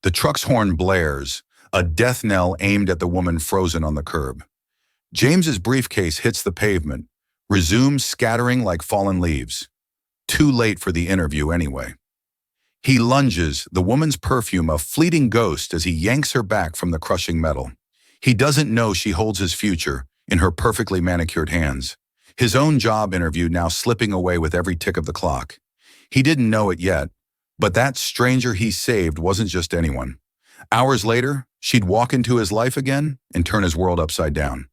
The truck's horn blares, a death knell aimed at the woman frozen on the curb. James's briefcase hits the pavement, resumes scattering like fallen leaves. Too late for the interview anyway. He lunges, the woman's perfume a fleeting ghost as he yanks her back from the crushing metal. He doesn't know she holds his future in her perfectly manicured hands. His own job interview now slipping away with every tick of the clock. He didn't know it yet, but that stranger he saved wasn't just anyone. Hours later, she'd walk into his life again and turn his world upside down.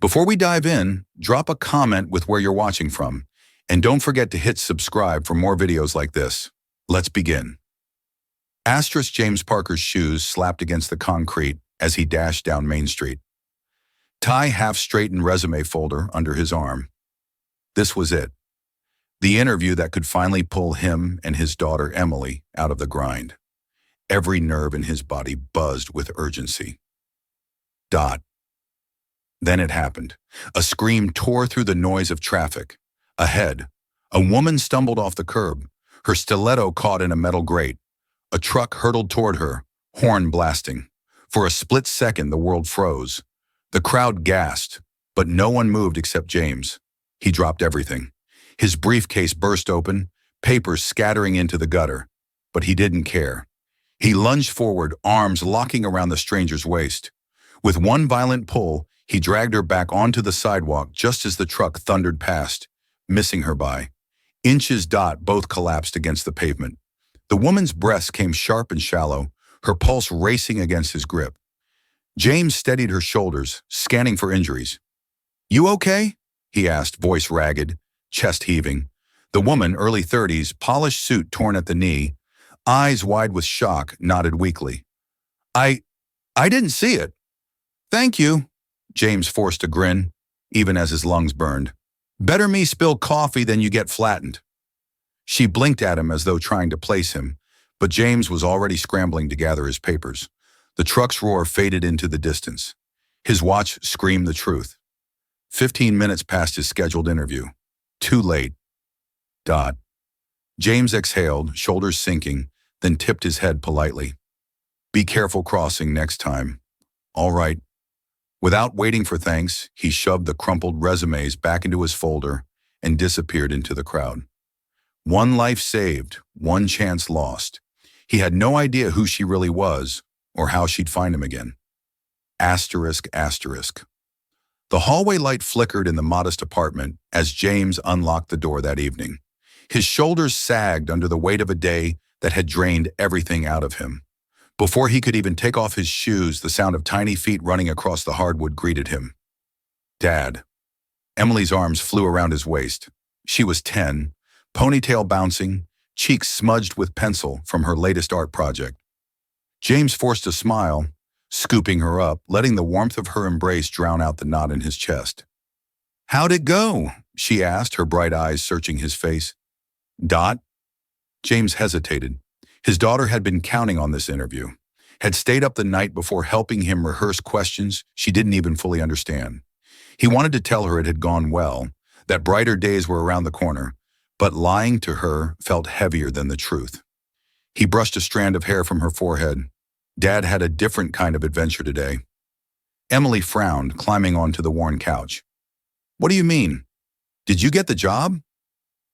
Before we dive in, drop a comment with where you're watching from, and don't forget to hit subscribe for more videos like this. Let's begin. Asterisk James Parker's shoes slapped against the concrete as he dashed down Main Street. Tie half-straightened resume folder under his arm. This was it. The interview that could finally pull him and his daughter Emily out of the grind. Every nerve in his body buzzed with urgency. Then it happened. A scream tore through the noise of traffic. Ahead, a woman stumbled off the curb, her stiletto caught in a metal grate. A truck hurtled toward her, horn blasting. For a split second, the world froze. The crowd gasped, but no one moved except James. He dropped everything. His briefcase burst open, papers scattering into the gutter. But he didn't care. He lunged forward, arms locking around the stranger's waist. With one violent pull, he dragged her back onto the sidewalk just as the truck thundered past, missing her by inches. Both collapsed against the pavement. The woman's breasts came sharp and shallow, her pulse racing against his grip. James steadied her shoulders, scanning for injuries. "You okay?" he asked, voice ragged, chest heaving. The woman, early 30s, polished suit torn at the knee, eyes wide with shock, nodded weakly. I didn't see it." "Thank you." James forced a grin, even as his lungs burned. "Better me spill coffee than you get flattened." She blinked at him as though trying to place him, but James was already scrambling to gather his papers. The truck's roar faded into the distance. His watch screamed the truth. 15 minutes past his scheduled interview. Too late. James exhaled, shoulders sinking, then tipped his head politely. "Be careful crossing next time." "All right." Without waiting for thanks, he shoved the crumpled resumes back into his folder and disappeared into the crowd. One life saved, one chance lost. He had no idea who she really was or how she'd find him again. Asterisk. The hallway light flickered in the modest apartment as James unlocked the door that evening. His shoulders sagged under the weight of a day that had drained everything out of him. Before he could even take off his shoes, the sound of tiny feet running across the hardwood greeted him. "Dad." Emily's arms flew around his waist. She was 10, ponytail bouncing, cheeks smudged with pencil from her latest art project. James forced a smile, scooping her up, letting the warmth of her embrace drown out the knot in his chest. "How'd it go?" she asked, her bright eyes searching his face. James hesitated. His daughter had been counting on this interview, had stayed up the night before helping him rehearse questions she didn't even fully understand. He wanted to tell her it had gone well, that brighter days were around the corner, but lying to her felt heavier than the truth. He brushed a strand of hair from her forehead. "Dad had a different kind of adventure today." Emily frowned, climbing onto the worn couch. "What do you mean? Did you get the job?"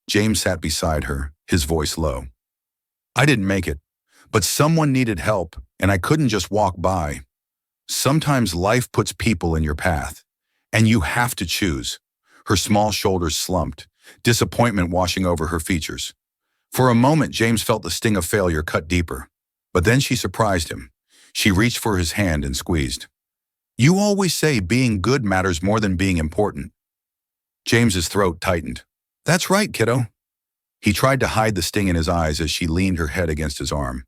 James sat beside her, his voice low. "I didn't make it, but someone needed help, and I couldn't just walk by. Sometimes life puts people in your path, and you have to choose." Her small shoulders slumped, disappointment washing over her features. For a moment, James felt the sting of failure cut deeper, but then she surprised him. She reached for his hand and squeezed. "You always say being good matters more than being important." James's throat tightened. "That's right, kiddo." He tried to hide the sting in his eyes as she leaned her head against his arm.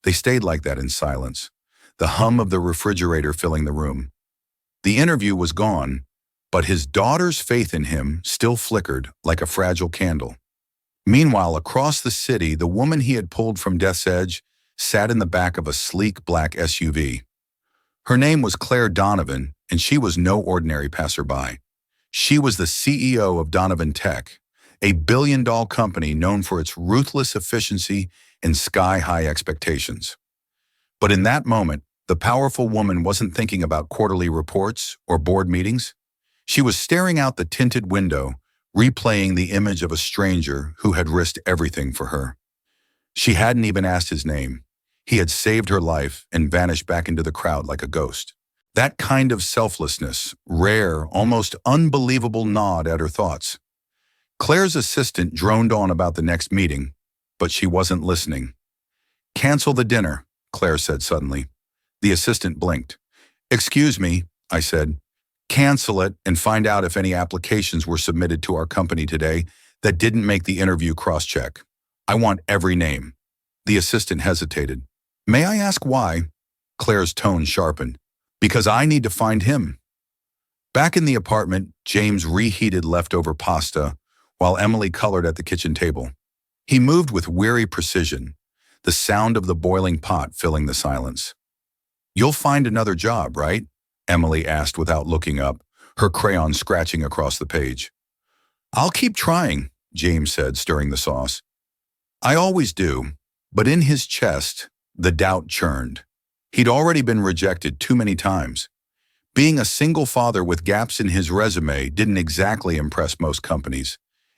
They stayed like that in silence, the hum of the refrigerator filling the room. The interview was gone, but his daughter's faith in him still flickered like a fragile candle. Meanwhile, across the city, the woman he had pulled from death's edge sat in the back of a sleek black SUV. Her name was Claire Donovan, and she was no ordinary passerby. She was the CEO of Donovan Tech, a billion-dollar company known for its ruthless efficiency and sky-high expectations. But in that moment, the powerful woman wasn't thinking about quarterly reports or board meetings. She was staring out the tinted window, replaying the image of a stranger who had risked everything for her. She hadn't even asked his name. He had saved her life and vanished back into the crowd like a ghost. That kind of selflessness, rare, almost unbelievable gnawed at her thoughts. Claire's assistant droned on about the next meeting, but she wasn't listening. "Cancel the dinner," Claire said suddenly. The assistant blinked. "Excuse me," I said. "Cancel it and find out if any applications were submitted to our company today that didn't make the interview cross-check. I want every name." The assistant hesitated. "May I ask why?" Claire's tone sharpened. "Because I need to find him." Back in the apartment, James reheated leftover pasta while Emily colored at the kitchen table. He moved with weary precision, the sound of the boiling pot filling the silence. "You'll find another job, right?" Emily asked without looking up, her crayon scratching across the page. "I'll keep trying," James said, stirring the sauce. "I always do," but in his chest, the doubt churned. He'd already been rejected too many times. Being a single father with gaps in his resume didn't exactly impress most companies.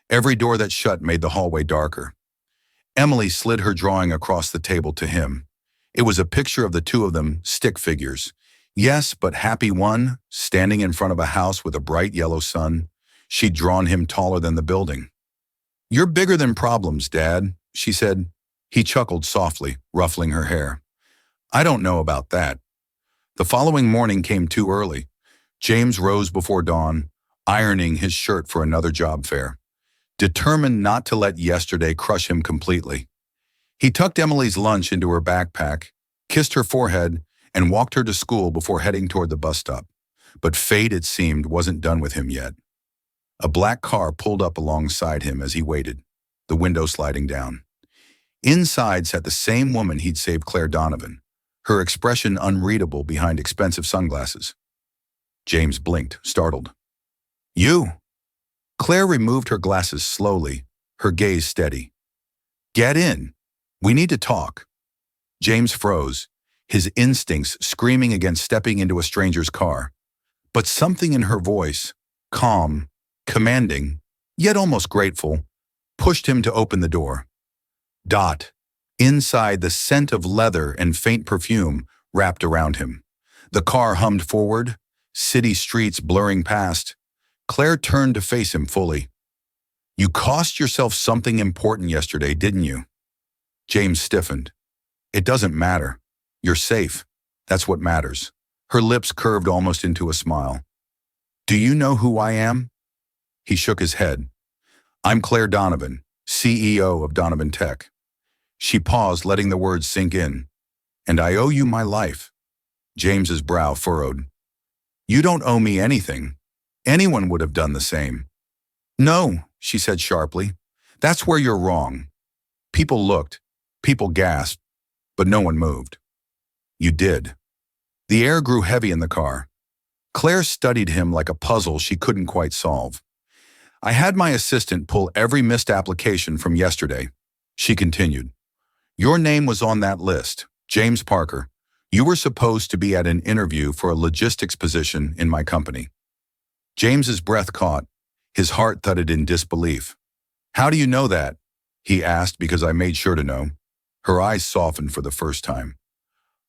Every door that shut made the hallway darker. Emily slid her drawing across the table to him. It was a picture of the two of them, stick figures. Yes, but happy one, standing in front of a house with a bright yellow sun. She'd drawn him taller than the building. "You're bigger than problems, Dad," she said. He chuckled softly, ruffling her hair. "I don't know about that." The following morning came too early. James rose before dawn, ironing his shirt for another job fair, determined not to let yesterday crush him completely. He tucked Emily's lunch into her backpack, kissed her forehead, and walked her to school before heading toward the bus stop. But fate, it seemed, wasn't done with him yet. A black car pulled up alongside him as he waited, the window sliding down. Inside sat the same woman he'd saved Claire Donovan, her expression unreadable behind expensive sunglasses. James blinked, startled. "You?" Claire removed her glasses slowly, her gaze steady. "Get in. We need to talk." James froze, his instincts screaming against stepping into a stranger's car. But something in her voice, calm, commanding, yet almost grateful, pushed him to open the door. Inside, the scent of leather and faint perfume wrapped around him. The car hummed forward, city streets blurring past. Claire turned to face him fully. "You cost yourself something important yesterday, didn't you?" James stiffened. "It doesn't matter. You're safe. That's what matters." Her lips curved almost into a smile. "Do you know who I am?" He shook his head. "I'm Claire Donovan, CEO of Donovan Tech." She paused, letting the words sink in. "And I owe you my life." James's brow furrowed. "You don't owe me anything. Anyone would have done the same." "No," she said sharply. "That's where you're wrong." People looked, people gasped, but no one moved. "You did." The air grew heavy in the car. Claire studied him like a puzzle she couldn't quite solve. "I had my assistant pull every missed application from yesterday," she continued. "Your name was on that list, James Parker. You were supposed to be at an interview for a logistics position in my company." James's breath caught. His heart thudded in disbelief. "How do you know that?" he asked, because I made sure to know. Her eyes softened for the first time.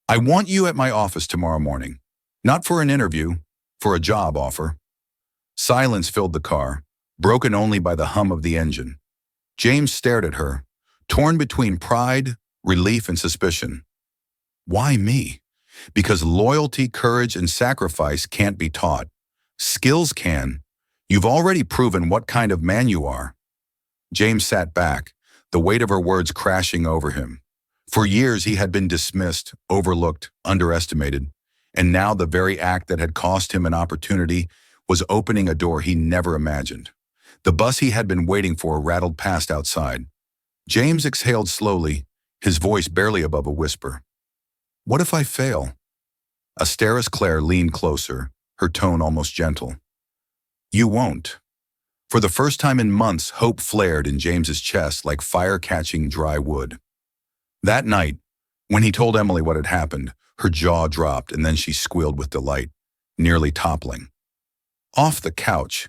"I want you at my office tomorrow morning. Not for an interview, for a job offer." Silence filled the car, broken only by the hum of the engine. James stared at her, torn between pride, relief, and suspicion. "Why me?" "Because loyalty, courage, and sacrifice can't be taught. Skills can. You've already proven what kind of man you are." James sat back, the weight of her words crashing over him. For years he had been dismissed, overlooked, underestimated, and now the very act that had cost him an opportunity was opening a door he never imagined. The bus he had been waiting for rattled past outside. James exhaled slowly, his voice barely above a whisper. "What if I fail?" Asteris Claire leaned closer, her tone almost gentle. "You won't." For the first time in months, hope flared in James's chest like fire catching dry wood. That night, When he told Emily what had happened, her jaw dropped and then she squealed with delight, nearly toppling. Off the couch.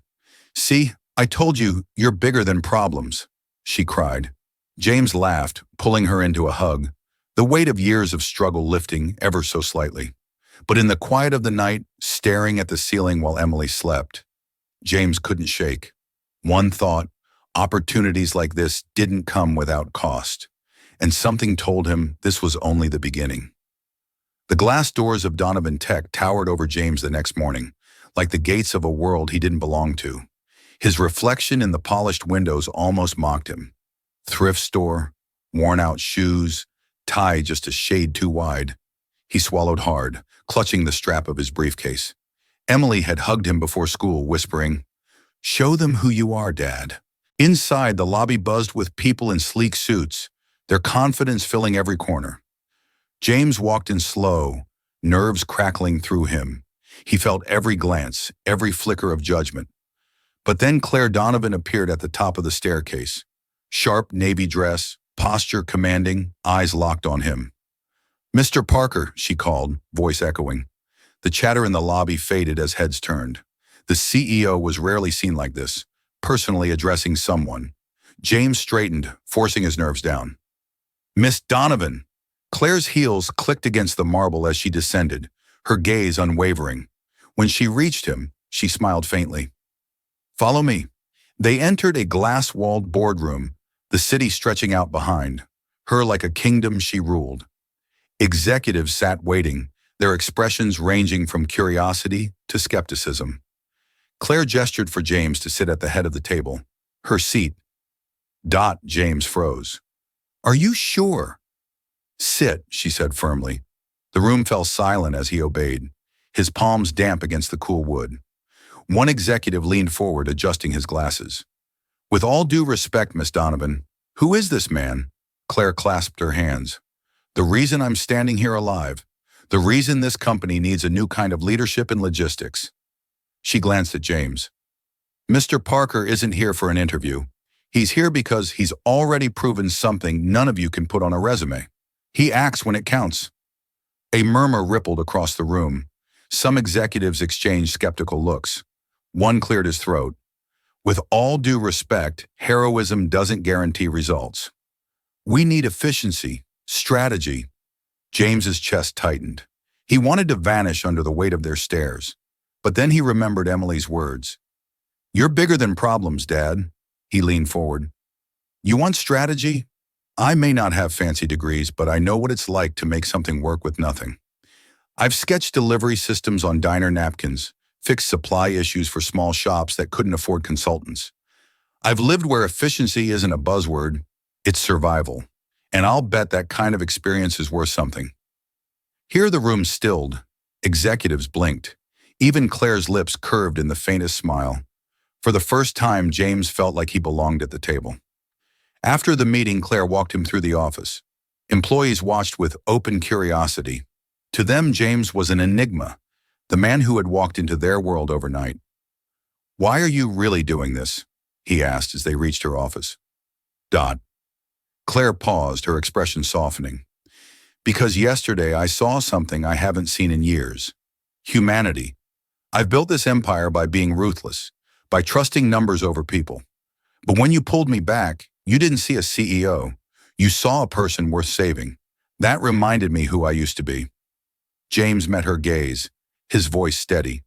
"See, I told you, you're bigger than problems," she cried. James laughed, pulling her into a hug, the weight of years of struggle lifting ever so slightly. But in the quiet of the night, staring at the ceiling while Emily slept, James couldn't shake. One thought, opportunities like this didn't come without cost. And something told him this was only the beginning. The glass doors of Donovan Tech towered over James the next morning, like the gates of a world he didn't belong to. His reflection in the polished windows almost mocked him. Thrift store, worn-out shoes, tie just a shade too wide. He swallowed hard, clutching the strap of his briefcase. Emily had hugged him before school, whispering, "Show them who you are, Dad." Inside, the lobby buzzed with people in sleek suits, their confidence filling every corner. James walked in slow, nerves crackling through him. He felt every glance, every flicker of judgment. But then Claire Donovan appeared at the top of the staircase. Sharp navy dress, posture commanding, eyes locked on him. "Mr. Parker," she called, voice echoing. The chatter in the lobby faded as heads turned. The CEO was rarely seen like this, personally addressing someone. James straightened, forcing his nerves down. "Miss Donovan!" Claire's heels clicked against the marble as she descended, her gaze unwavering. When she reached him, she smiled faintly. "Follow me." They entered a glass-walled boardroom, the city stretching out behind, her like a kingdom she ruled. Executives sat waiting, their expressions ranging from curiosity to skepticism. Claire gestured for James to sit at the head of the table. Her seat. James froze. "Are you sure?" "Sit," she said firmly. The room fell silent as he obeyed, his palms damp against the cool wood. One executive leaned forward, adjusting his glasses. "With all due respect, Miss Donovan, who is this man?" Claire clasped her hands. "The reason I'm standing here alive, the reason this company needs a new kind of leadership in logistics." She glanced at James. "Mr. Parker isn't here for an interview. He's here because he's already proven something none of you can put on a resume. He acts when it counts." A murmur rippled across the room. Some executives exchanged skeptical looks. One cleared his throat. "With all due respect, heroism doesn't guarantee results. We need efficiency, strategy." James's chest tightened. He wanted to vanish under the weight of their stares. But then he remembered Emily's words. "You're bigger than problems, Dad." He leaned forward. "You want strategy? I may not have fancy degrees, but I know what it's like to make something work with nothing. I've sketched delivery systems on diner napkins, fixed supply issues for small shops that couldn't afford consultants. I've lived where efficiency isn't a buzzword, it's survival. And I'll bet that kind of experience is worth something." Here the room stilled. Executives blinked. Even Claire's lips curved in the faintest smile. For the first time, James felt like he belonged at the table. After the meeting, Claire walked him through the office. Employees watched with open curiosity. To them, James was an enigma, the man who had walked into their world overnight. "Why are you really doing this?" he asked as they reached her office. Claire paused, her expression softening. "Because yesterday I saw something I haven't seen in years. Humanity. I've built this empire by being ruthless, by trusting numbers over people. But when you pulled me back, you didn't see a CEO. You saw a person worth saving. That reminded me who I used to be." James met her gaze, his voice steady.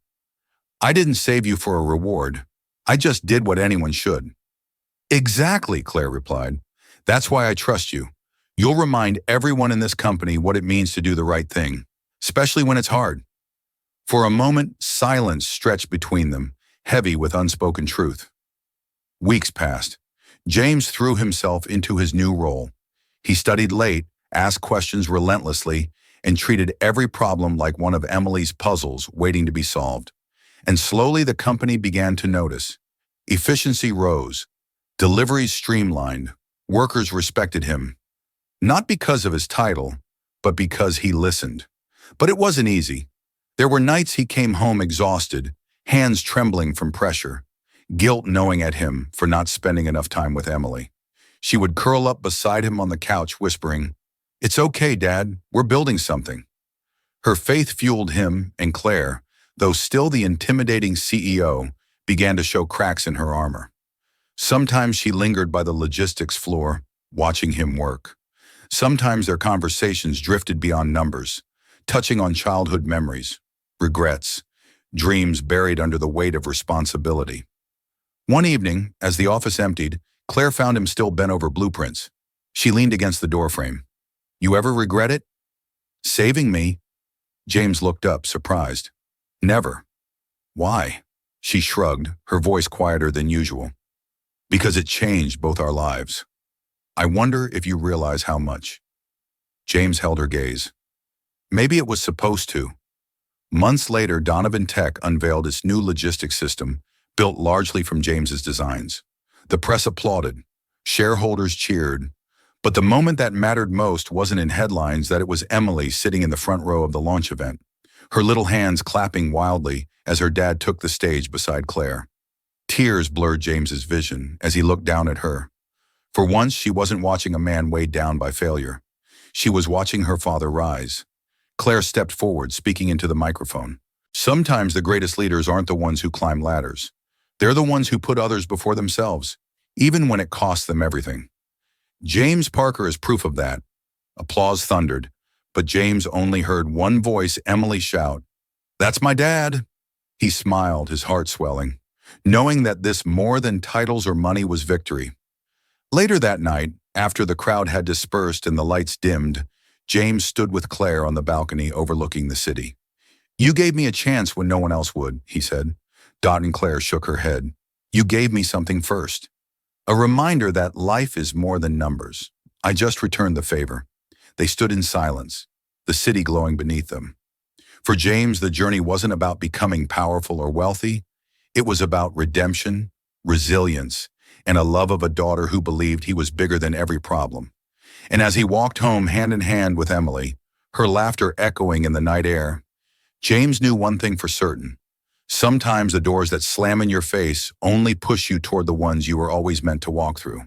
"I didn't save you for a reward. I just did what anyone should." "Exactly," Claire replied. "That's why I trust you. You'll remind everyone in this company what it means to do the right thing, especially when it's hard." For a moment, silence stretched between them, heavy with unspoken truth. Weeks passed. James threw himself into his new role. He studied late, asked questions relentlessly, and treated every problem like one of Emily's puzzles waiting to be solved. And slowly the company began to notice. Efficiency rose. Deliveries streamlined. Workers respected him. Not because of his title, but because he listened. But it wasn't easy. There were nights he came home exhausted, hands trembling from pressure, guilt gnawing at him for not spending enough time with Emily. She would curl up beside him on the couch, whispering, It's okay, Dad. We're building something. Her faith fueled him and Claire, though still the intimidating CEO, began to show cracks in her armor. Sometimes she lingered by the logistics floor, watching him work. Sometimes their conversations drifted beyond numbers, touching on childhood memories, regrets, dreams buried under the weight of responsibility. One evening, as the office emptied, Claire found him still bent over blueprints. She leaned against the doorframe. You ever regret it? Saving me? James looked up, surprised. Never. Why? She shrugged, her voice quieter than usual. Because it changed both our lives. I wonder if you realize how much. James held her gaze. Maybe it was supposed to. Months later, Donovan Tech unveiled its new logistics system, built largely from James's designs. The press applauded. Shareholders cheered. But the moment that mattered most wasn't in headlines that it was Emily sitting in the front row of the launch event, her little hands clapping wildly as her dad took the stage beside Claire. Tears blurred James's vision as he looked down at her. For once, she wasn't watching a man weighed down by failure. She was watching her father rise. Claire stepped forward, speaking into the microphone. Sometimes the greatest leaders aren't the ones who climb ladders. They're the ones who put others before themselves, even when it costs them everything. James Parker is proof of that. Applause thundered, but James only heard one voice, Emily, shout, "That's my dad!" He smiled, his heart swelling, knowing that this more than titles or money was victory. Later that night, after the crowd had dispersed and the lights dimmed, James stood with Claire on the balcony overlooking the city. You gave me a chance when no one else would, he said. Dot and Claire shook her head. You gave me something first. A reminder that life is more than numbers. I just returned the favor. They stood in silence, the city glowing beneath them. For James, the journey wasn't about becoming powerful or wealthy. It was about redemption, resilience, and a love of a daughter who believed he was bigger than every problem. And as he walked home hand in hand with Emily, her laughter echoing in the night air, James knew one thing for certain. Sometimes the doors that slam in your face only push you toward the ones you were always meant to walk through.